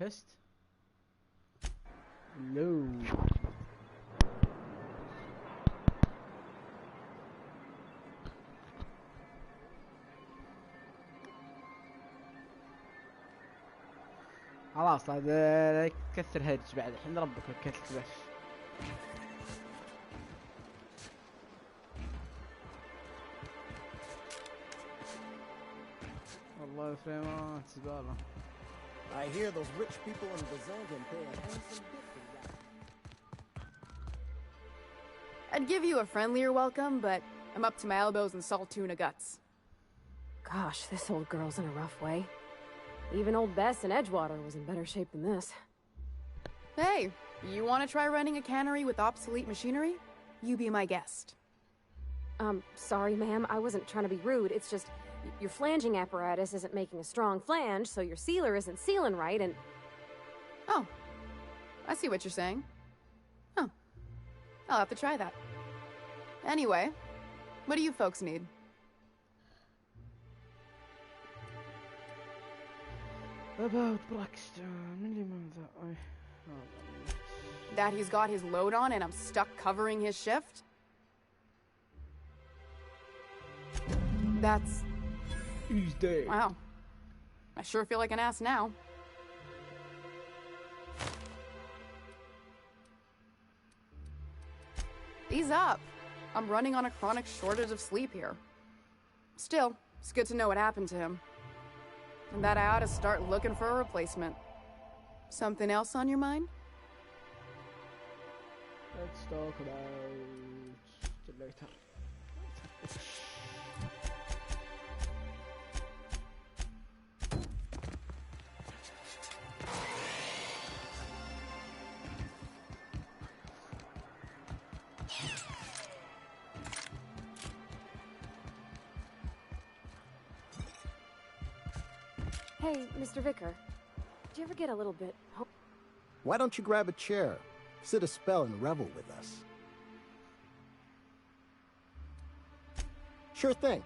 Pissed? No. خلاص هذا كثر هرج بعد الحين ربك كثر بس. والله فريمات زبالة. I hear those rich people in Byzantium pay a handsome gift for that. I'd give you a friendlier welcome, but I'm up to my elbows in salt tuna guts. Gosh, this old girl's in a rough way. Even old Bess in Edgewater was in better shape than this. Hey, you want to try running a cannery with obsolete machinery? You be my guest. Sorry, ma'am. I wasn't trying to be rude. It's just, your flanging apparatus isn't making a strong flange, so your sealer isn't sealing right, and... Oh, I see what you're saying. Huh. I'll have to try that. Anyway, what do you folks need? About Braxton, That he's got his load on and I'm stuck covering his shift? That's... He's dead. Wow. I sure feel like an ass now. Ease up. I'm running on a chronic shortage of sleep here. Still, it's good to know what happened to him. And that I ought to start looking for a replacement. Something else on your mind? Let's talk about it later. Hey, Mr. Vicar. Did you ever get a little bit... Why don't you grab a chair, sit a spell and revel with us? Sure thing.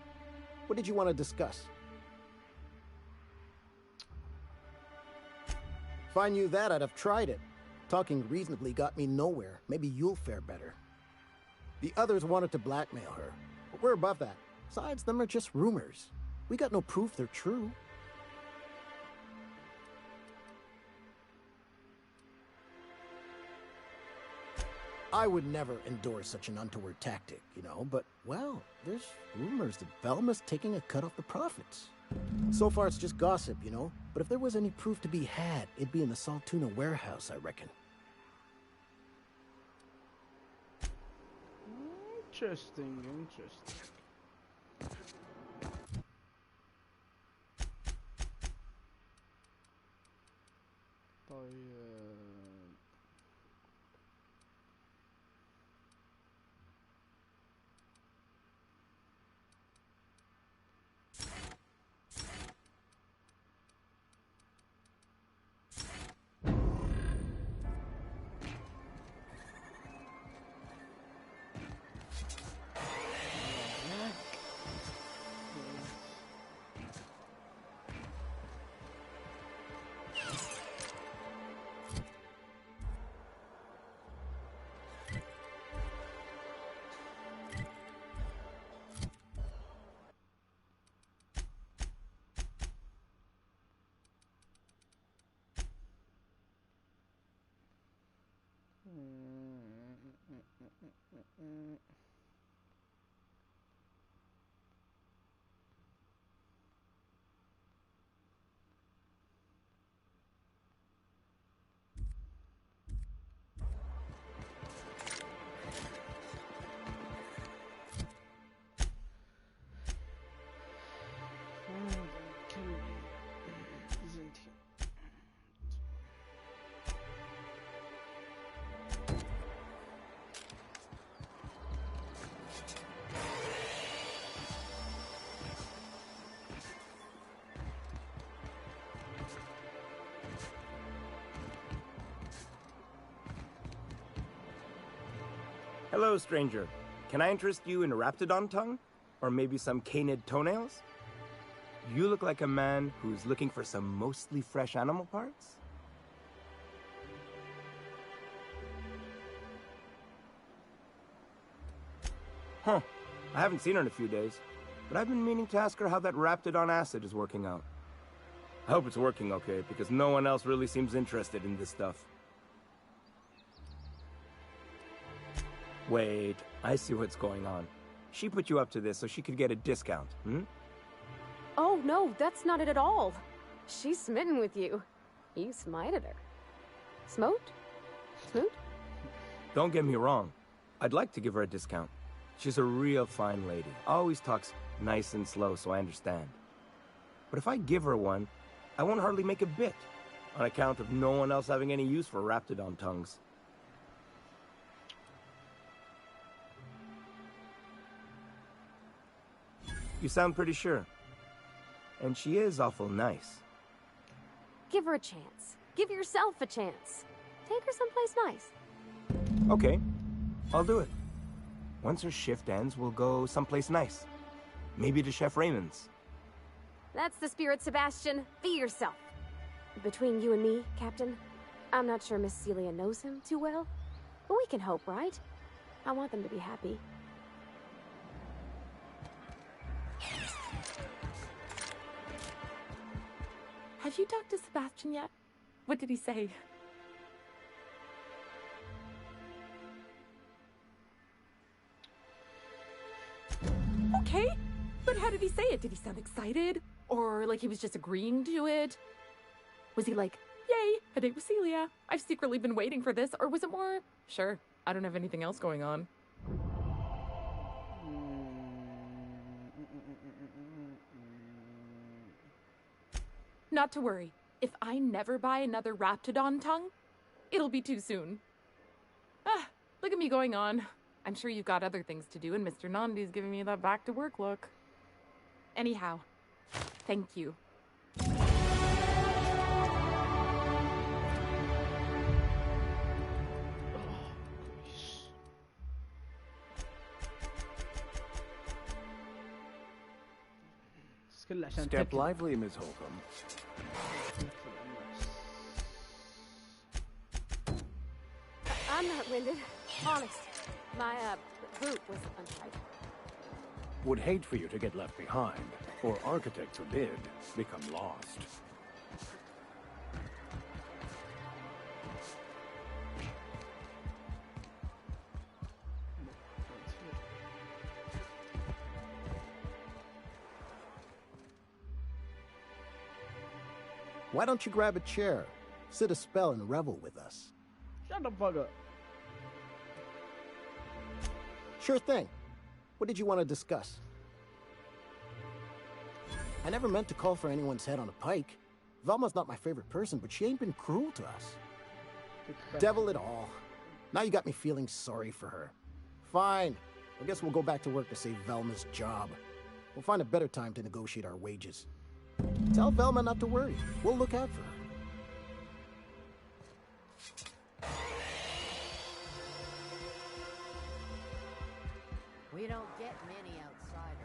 What did you want to discuss? If I knew that, I'd have tried it. Talking reasonably got me nowhere. Maybe you'll fare better. The others wanted to blackmail her, but we're above that. Besides, them are just rumors. We got no proof they're true. I would never endorse such an untoward tactic, you know, but, well, there's rumors that Velma's taking a cut off the profits. So far, it's just gossip, you know, but if there was any proof to be had, it'd be in the salt tuna warehouse, I reckon. Interesting, interesting. Hello, stranger. Can I interest you in a raptidon tongue? Or maybe some canid toenails? You look like a man who's looking for some mostly fresh animal parts? Huh. I haven't seen her in a few days, but I've been meaning to ask her how that Raptidon acid is working out. I hope it's working okay, because no one else really seems interested in this stuff. Wait, I see what's going on. She put you up to this so she could get a discount, hmm? Oh, no, that's not it at all. She's smitten with you. You smited her. Smoked? Smoot? Don't get me wrong. I'd like to give her a discount. She's a real fine lady. Always talks nice and slow, so I understand. But if I give her one, I won't hardly make a bit, on account of no one else having any use for Raptidon tongues. You sound pretty sure. And she is awful nice. Give her a chance. Give yourself a chance. Take her someplace nice. Okay, I'll do it. Once her shift ends, we'll go someplace nice. Maybe to Chef Raymond's. That's the spirit, Sebastian. Be yourself. Between you and me, Captain, I'm not sure Miss Celia knows him too well, but we can hope, right? I want them to be happy. Have you talked to Sebastian yet? What did he say? Okay, but how did he say it? Did he sound excited? Or like he was just agreeing to it? Was he like, yay, a date with Celia. I've secretly been waiting for this. Or was it more, sure, I don't have anything else going on. Not to worry. If I never buy another Raptidon tongue, it'll be too soon. Ah, look at me going on. I'm sure you've got other things to do, and Mr. Nandi's giving me that back-to-work look. Anyhow, thank you. Step lively, Miss Holcomb. I'm not winded. Honest. My, boot was untied. Would hate for you to get left behind, or architect forbid, become lost. Why don't you grab a chair, sit a spell, and revel with us? Shut the fuck up. Sure thing. What did you want to discuss? I never meant to call for anyone's head on a pike. Velma's not my favorite person, but she ain't been cruel to us. Devil it all. Now you got me feeling sorry for her. Fine. I guess we'll go back to work to save Velma's job. We'll find a better time to negotiate our wages. Tell Velma not to worry. We'll look out for her. We don't get many outsiders.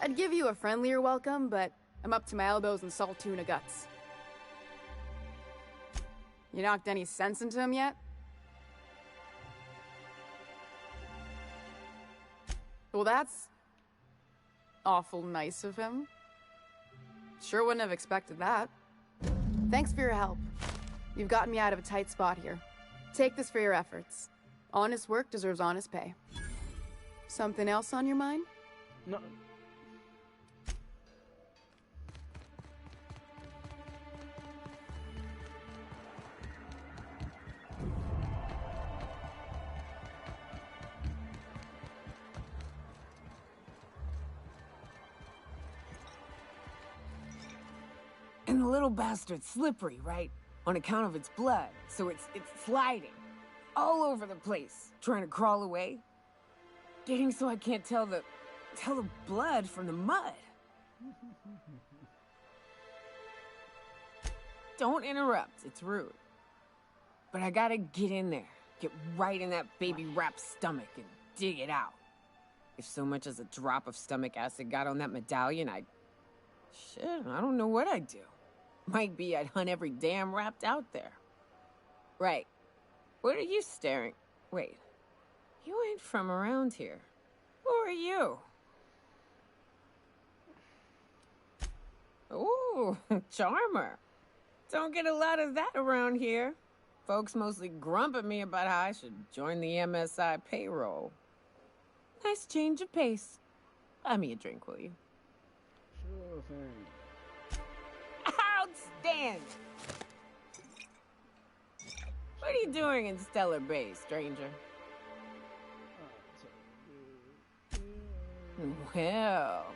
I'd give you a friendlier welcome, but I'm up to my elbows in salt tuna guts. You knocked any sense into him yet? Well, that's awful nice of him. Sure wouldn't have expected that. Thanks for your help. You've gotten me out of a tight spot here. Take this for your efforts. Honest work deserves honest pay. Something else on your mind? No. And the little bastard's slippery, right? On account of its blood, so it's sliding. All over the place, trying to crawl away. Getting so I can't tell the blood from the mud. Don't interrupt, it's rude. But I gotta get in there, get right in that baby rap's stomach and dig it out. If so much as a drop of stomach acid got on that medallion, Shit, I don't know what I'd do. Might be I'd hunt every damn rapt out there. Right. What are you staring? Wait. You ain't from around here. Who are you? Ooh, charmer. Don't get a lot of that around here. Folks mostly grump at me about how I should join the MSI payroll. Nice change of pace. Buy me a drink, will you? Sure thing. Outstanding! What are you doing in Stellar Bay, stranger? Well.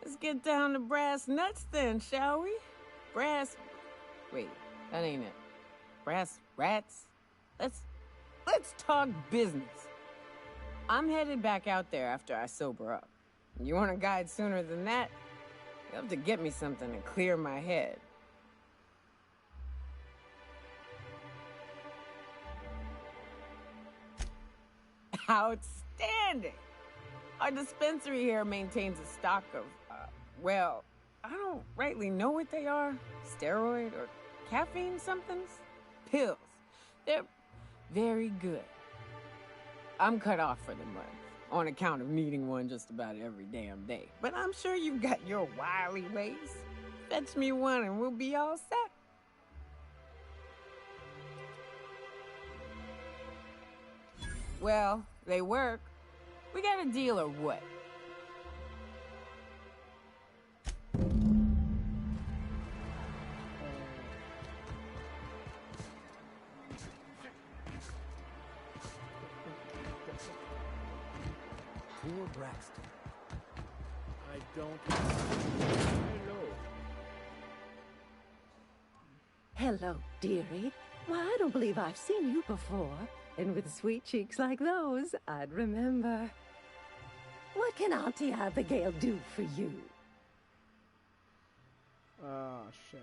Let's get down to brass nuts then, shall we? Wait, that ain't it. Brass rats? Let's talk business. I'm headed back out there after I sober up. You want a guide sooner than that? You'll have to get me something to clear my head. Outstanding! Our dispensary here maintains a stock of, well, I don't rightly know what they are. Steroid or caffeine somethings? Pills. They're very good. I'm cut off for the month, on account of needing one just about every damn day. But I'm sure you've got your wily ways. Fetch me one and we'll be all set. Well, they work. We got a deal or what? Poor Braxton. I don't. Hello. Hello, dearie. Why, I don't believe I've seen you before. And with sweet cheeks like those, I'd remember. What can Auntie Abigail do for you? Oh, shit.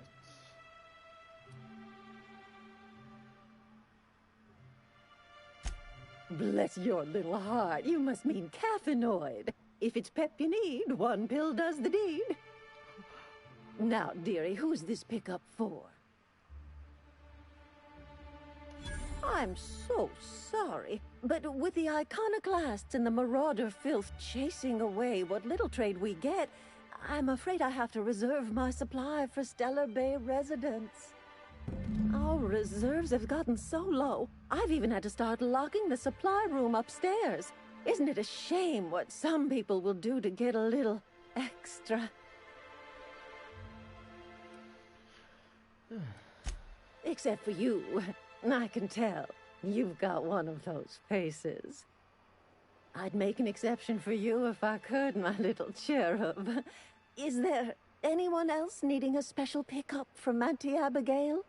Bless your little heart, you must mean caffeinoid. If it's pep you need, one pill does the deed. Now, dearie, who's this pickup for? I'm so sorry, but with the iconoclasts and the marauder filth chasing away what little trade we get, I'm afraid I have to reserve my supply for Stellar Bay residents. Our reserves have gotten so low, I've even had to start locking the supply room upstairs. Isn't it a shame what some people will do to get a little extra? Except for you. I can tell. You've got one of those faces. I'd make an exception for you if I could, my little cherub. Is there anyone else needing a special pickup from Auntie Abigail?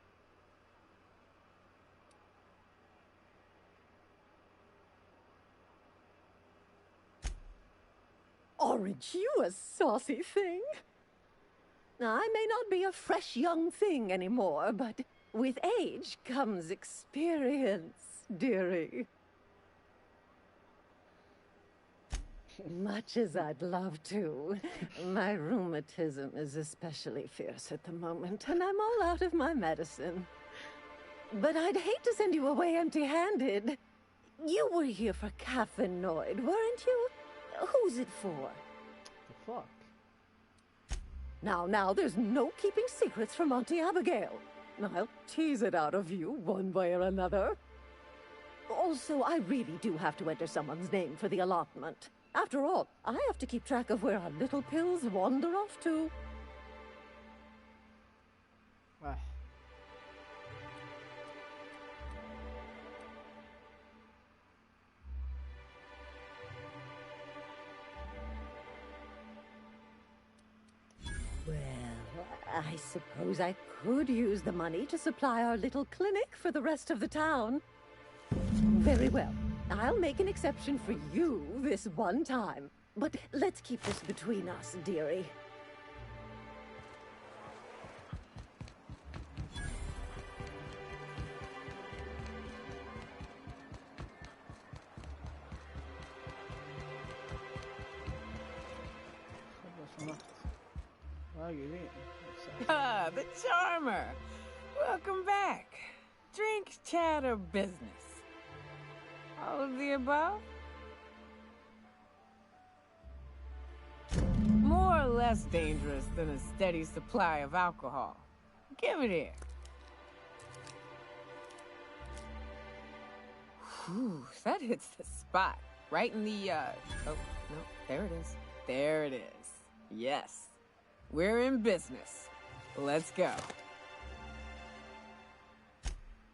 Aren't you a saucy thing? I may not be a fresh young thing anymore, but with age comes experience, dearie. Much as I'd love to, my rheumatism is especially fierce at the moment, and I'm all out of my medicine. But I'd hate to send you away empty-handed. You were here for caffeinoid, weren't you? Who's it for? The fuck? Now, there's no keeping secrets from Auntie Abigail. I'll tease it out of you one way or another. Also, I really do have to enter someone's name for the allotment. After all, I have to keep track of where our little pills wander off to. Ah. Well, I suppose I could use the money to supply our little clinic for the rest of the town. Very well. I'll make an exception for you this one time. But let's keep this between us, dearie. Oh, you didn't. Ah, the charmer. Welcome back. Drink, chat, or business? All of the above? More or less dangerous than a steady supply of alcohol. Give it here. Whew, that hits the spot. Right in the, oh, no, there it is. There it is. Yes. We're in business. Let's go.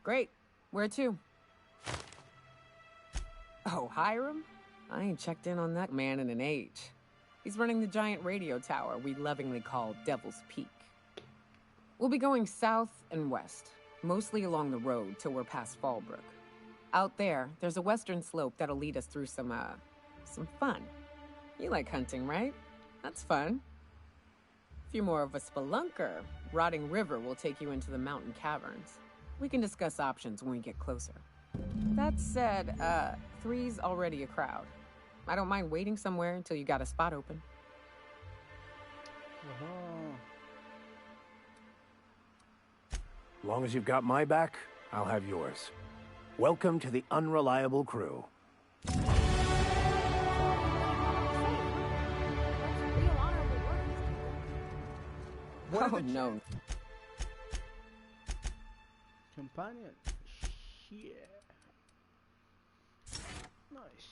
Great. Where to? Oh, Hiram? I ain't checked in on that man in an age. He's running the giant radio tower we lovingly call Devil's Peak. We'll be going south and west, mostly along the road till we're past Fallbrook. Out there's a western slope that'll lead us through some fun. You like hunting, right? That's fun. If you're more of a spelunker, Rotting River will take you into the mountain caverns. We can discuss options when we get closer. That said, 3's already a crowd. I don't mind waiting somewhere until you got a spot open. As long as you've got my back, I'll have yours. Welcome to the unreliable crew. Oh, no. Companion. Yeah. Nice.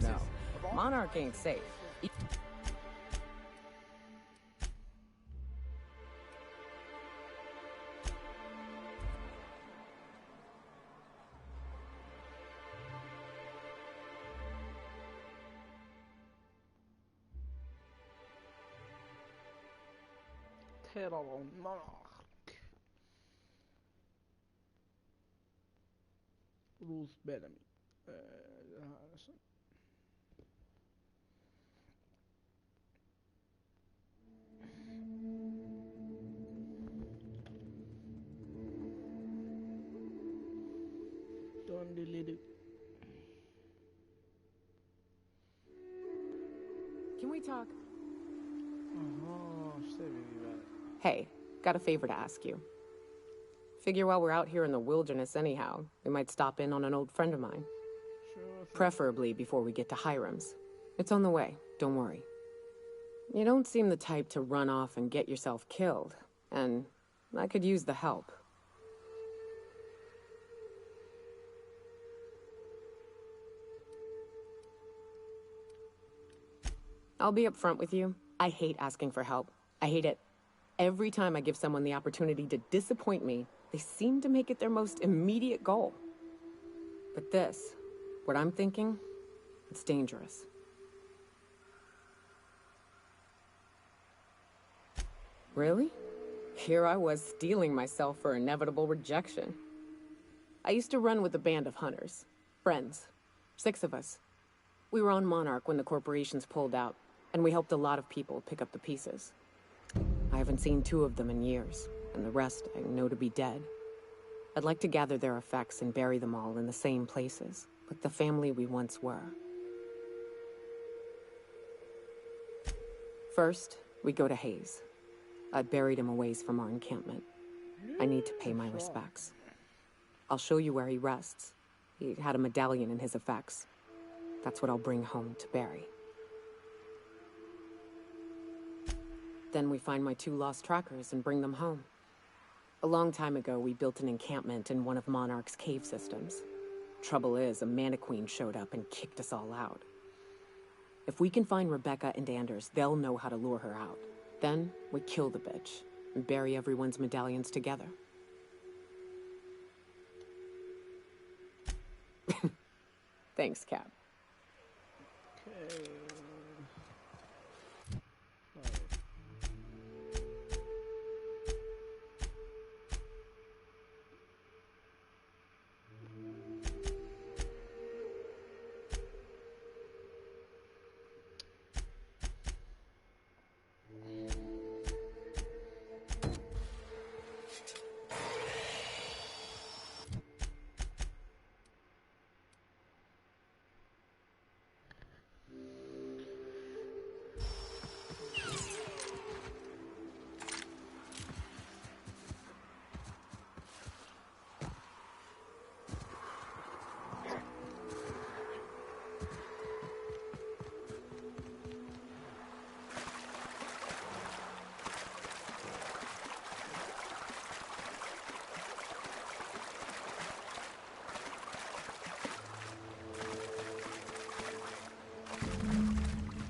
No. Monarch ain't safe. Terror Monarch. Bruce Bellamy. Don't delete. Can we talk? Oh, say about it. Hey, got a favor to ask you. Figure while we're out here in the wilderness anyhow, we might stop in on an old friend of mine. Sure. Preferably before we get to Hiram's. It's on the way, don't worry. You don't seem the type to run off and get yourself killed, and I could use the help. I'll be upfront with you. I hate asking for help. I hate it. Every time I give someone the opportunity to disappoint me, they seem to make it their most immediate goal. But this, what I'm thinking, it's dangerous. Really? Here I was steeling myself for inevitable rejection. I used to run with a band of hunters. Friends. 6 of us. We were on Monarch when the corporations pulled out, and we helped a lot of people pick up the pieces. I haven't seen 2 of them in years, and the rest I know to be dead. I'd like to gather their effects and bury them all in the same places, like the family we once were. First, we go to Hayes. I buried him a ways from our encampment. I need to pay my respects. I'll show you where he rests. He had a medallion in his effects. That's what I'll bring home to Barry. Then we find my 2 lost trackers and bring them home. A long time ago, we built an encampment in one of Monarch's cave systems. Trouble is, a Mantiqueen showed up and kicked us all out. If we can find Rebecca and Anders, they'll know how to lure her out. Then we kill the bitch and bury everyone's medallions together. Thanks, Cap. Okay.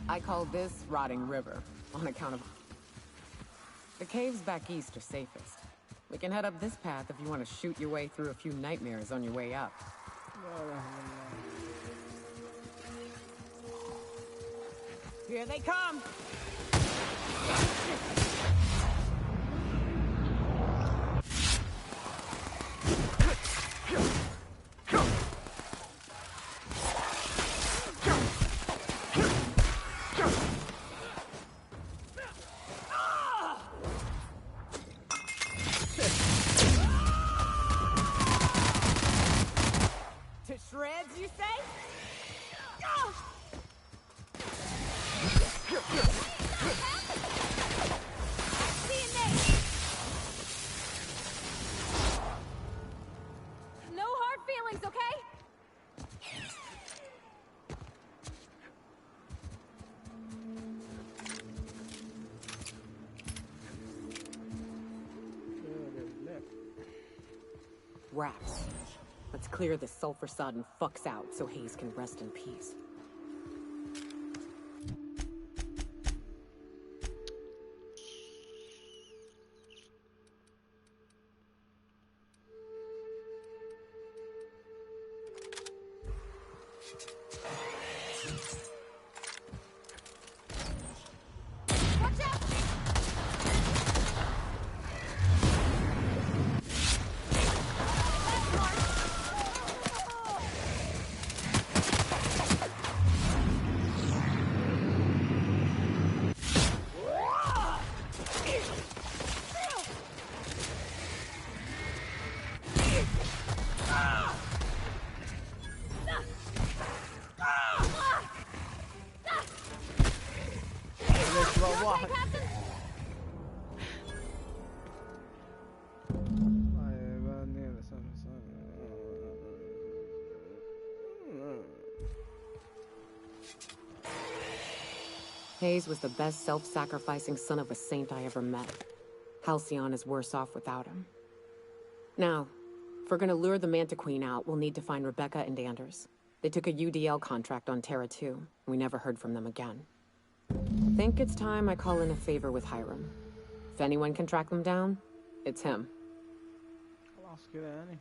I call this Rotting River, on account of... The caves back east are safest. We can head up this path if you want to shoot your way through a few nightmares on your way up. Here they come! To shreds, you say? No hard feelings, okay? Rats. Let's clear this sulfur-sodden fucks out so Hayes can rest in peace. واحد. Hayes was the best self-sacrificing son of a saint I ever met. Halcyon is worse off without him. Now, if we're gonna lure the Manta Queen out, we'll need to find Rebecca and Anders. They took a UDL contract on Terra 2. We never heard from them again. Think it's time I call in a favor with Hiram. If anyone can track them down, it's him. خلاص كذا يعني.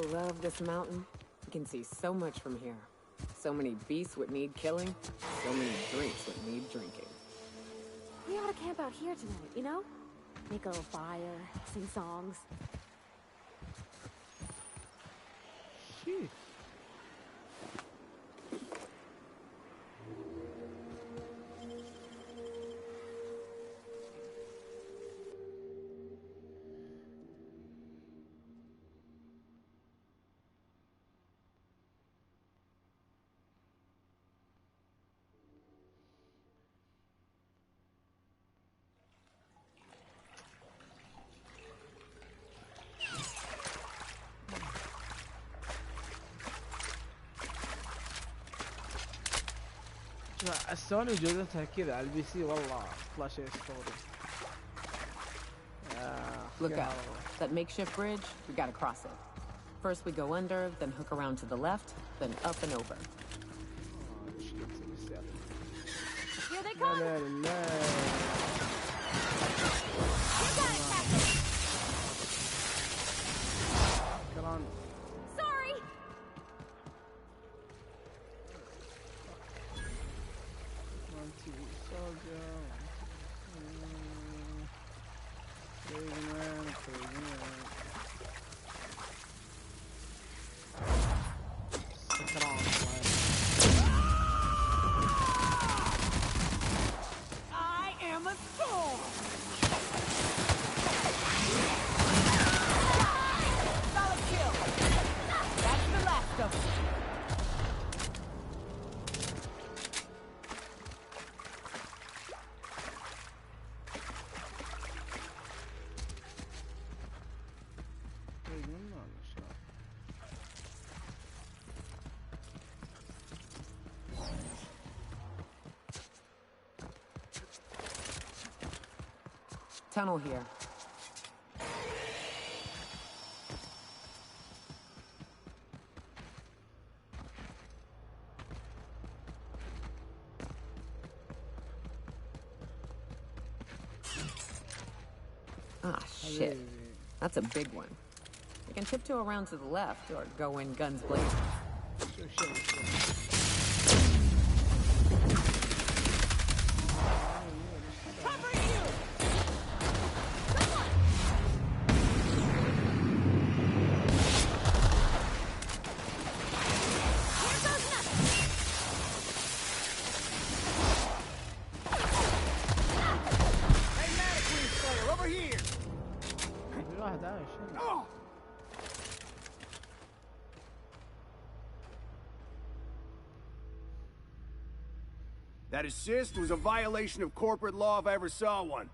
love this mountain. You can see so much from here. So many beasts would need killing. So many drinks would need drinking. We ought to camp out here tonight, you know? Make a little fire, sing songs. Phew. السوني جودتها كذا على البي سي والله تطلع شيء اسطوري. Look out. That makeshift bridge, we gotta cross it. First we go under, then hook around to the left, then up and over. Here they come! لا لا You got it, Captain! كران. Sorry! I am a storm! Solid kill! That's the last of them. Tunnel here. Ah, shit. That's a big one. We can tiptoe around to the left or go in guns blazing. That assist was a violation of corporate law if I ever saw one.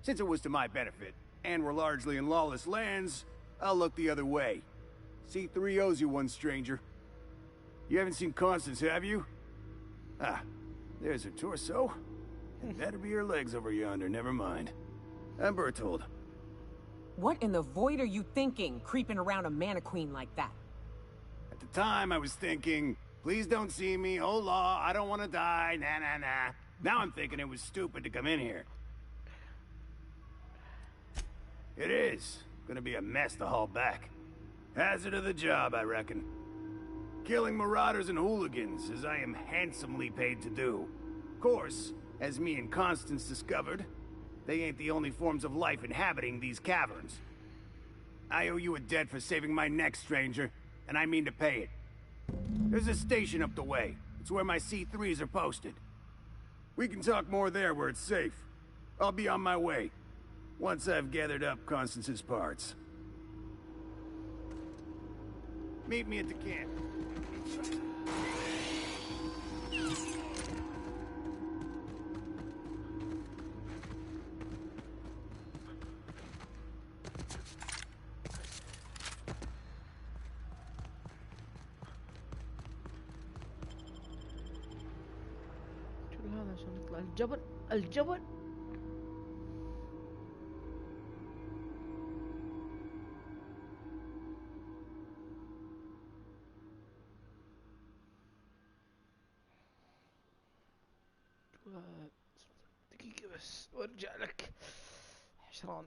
Since it was to my benefit, and we're largely in lawless lands, I'll look the other way. C3 owes you one, stranger. You haven't seen Constance, have you? Ah, there's her torso. And better be her legs over yonder, never mind. I'm Bertold. What in the void are you thinking, creeping around a mannequin like that? At the time, I was thinking, please don't see me, oh law, I don't want to die, nah nah nah. Now I'm thinking it was stupid to come in here. It is. Gonna be a mess to haul back. Hazard of the job, I reckon. Killing marauders and hooligans, as I am handsomely paid to do. Of course, as me and Constance discovered, they ain't the only forms of life inhabiting these caverns. I owe you a debt for saving my neck, stranger, and I mean to pay it. There's a station up the way. It's where my C3s are posted. We can talk more there where it's safe. I'll be on my way, once I've gathered up Constance's parts. Meet me at the camp. هذا عشان نطلع الجبل الجبل. دقيقة بس وارجع لك حشران.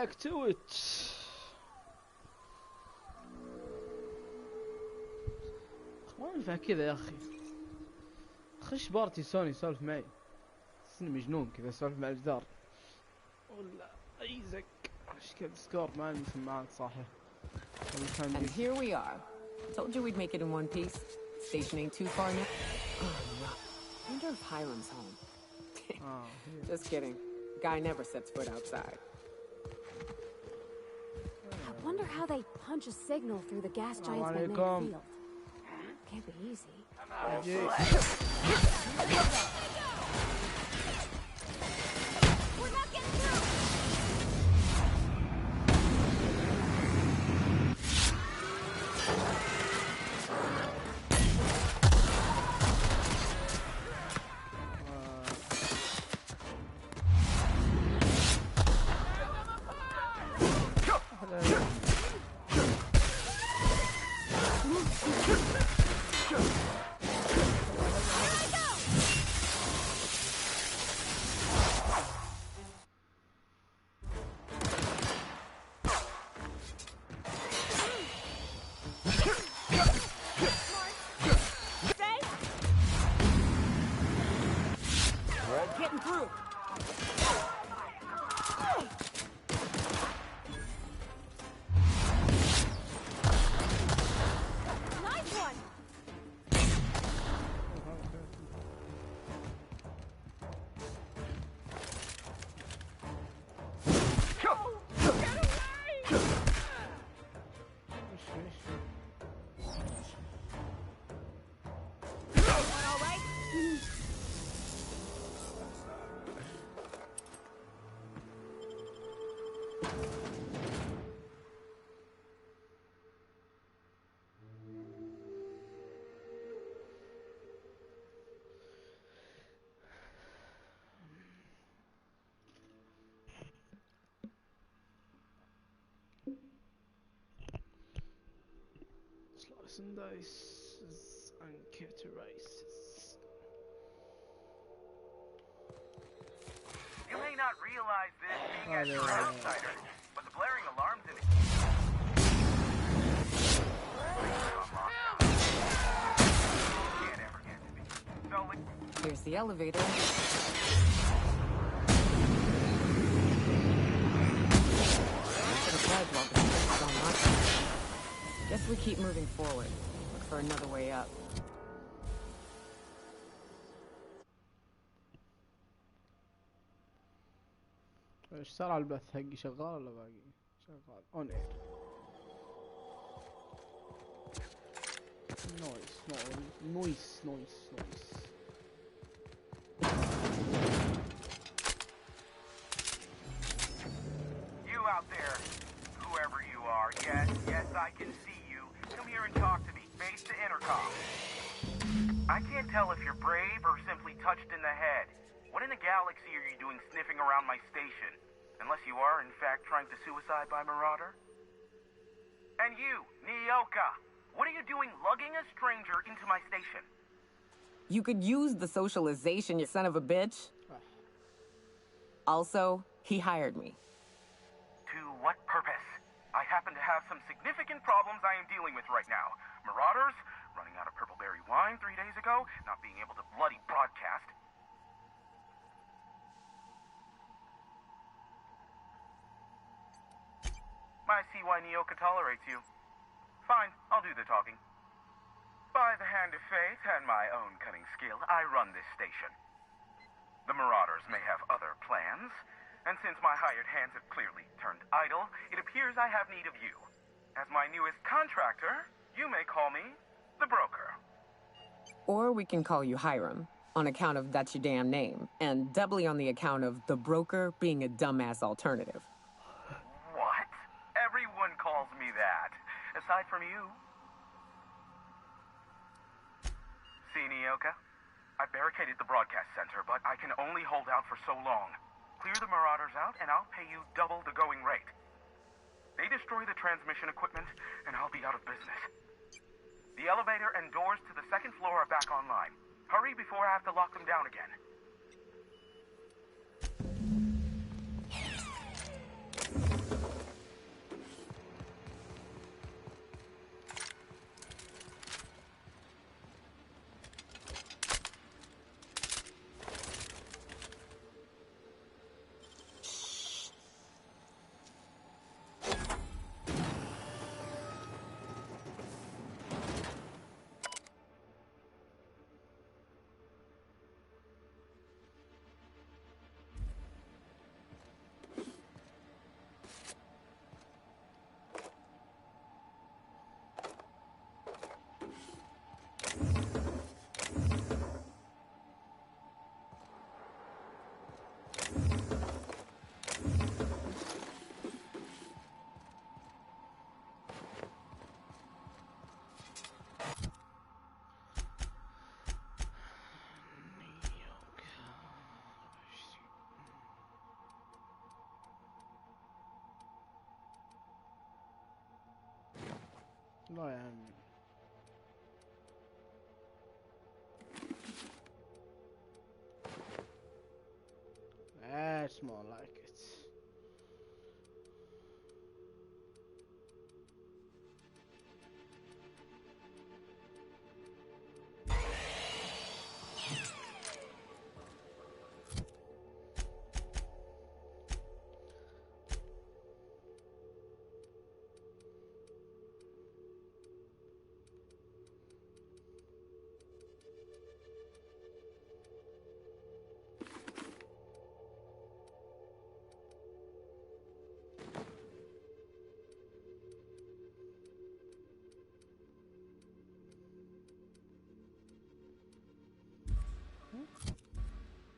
back to it. ما ينفع كذا يا اخي. خش بارتي سوني سولف معي. سني مجنون كذا سولف مع الجدار. ولا ايزك ايش كذا سكور ما عندي سماعات صاحي. And here we are. Told you we'd make it in one piece. Station ain't too far now. Oh no. I wonder if Hiram's home. Just kidding. Guy never sets foot outside. I wonder how they punch a signal through the gas giant's magnetic field. Can't be easy. We're not getting through! Slice and dice and xXthe-haterXx. You may not realize this being as an outsider, but the blaring alarms in it. Can't ever get to me. So here's the elevator. Guess we keep moving forward. Look for another way up. ايش صار على البث حقي شغال ولا باقي؟ شغال اون اير. نويس. You out there, whoever you are, yes, I can see you. Come here and talk to me, face the intercom. I can't tell if you're brave or simply touched in the head. What in the galaxy are you doing sniffing around my station? Unless you are, in fact, trying to suicide by Marauder? And you, Nyoka, what are you doing lugging a stranger into my station? You could use the socialization, you son of a bitch. Also, he hired me. To what purpose? I happen to have some significant problems I am dealing with right now. Marauders, running out of purple-berry wine 3 days ago, not being able to bloody broadcast. I see why Nyoka tolerates you. Fine, I'll do the talking. By the hand of fate and my own cunning skill, I run this station. The Marauders may have other plans, and since my hired hands have clearly turned idle, it appears I have need of you. As my newest contractor, you may call me the Broker. Or we can call you Hiram, on account of that's your damn name, and doubly on the account of the Broker being a dumbass alternative. What? Everyone calls me that, aside from you. See, Nyoka? I barricaded the broadcast center, but I can only hold out for so long. Clear the Marauders out, and I'll pay you double the going rate. They destroy the transmission equipment, and I'll be out of business. The elevator and doors to the second floor are back online. Hurry before I have to lock them down again. لا يا عمي. That's more like it.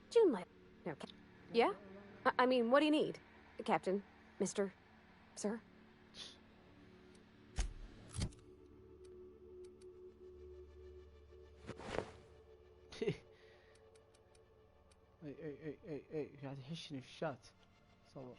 June light. No, yeah? I mean, what do you need? Captain? Mr. Sir? اي قاعد يحشني في الشات صور.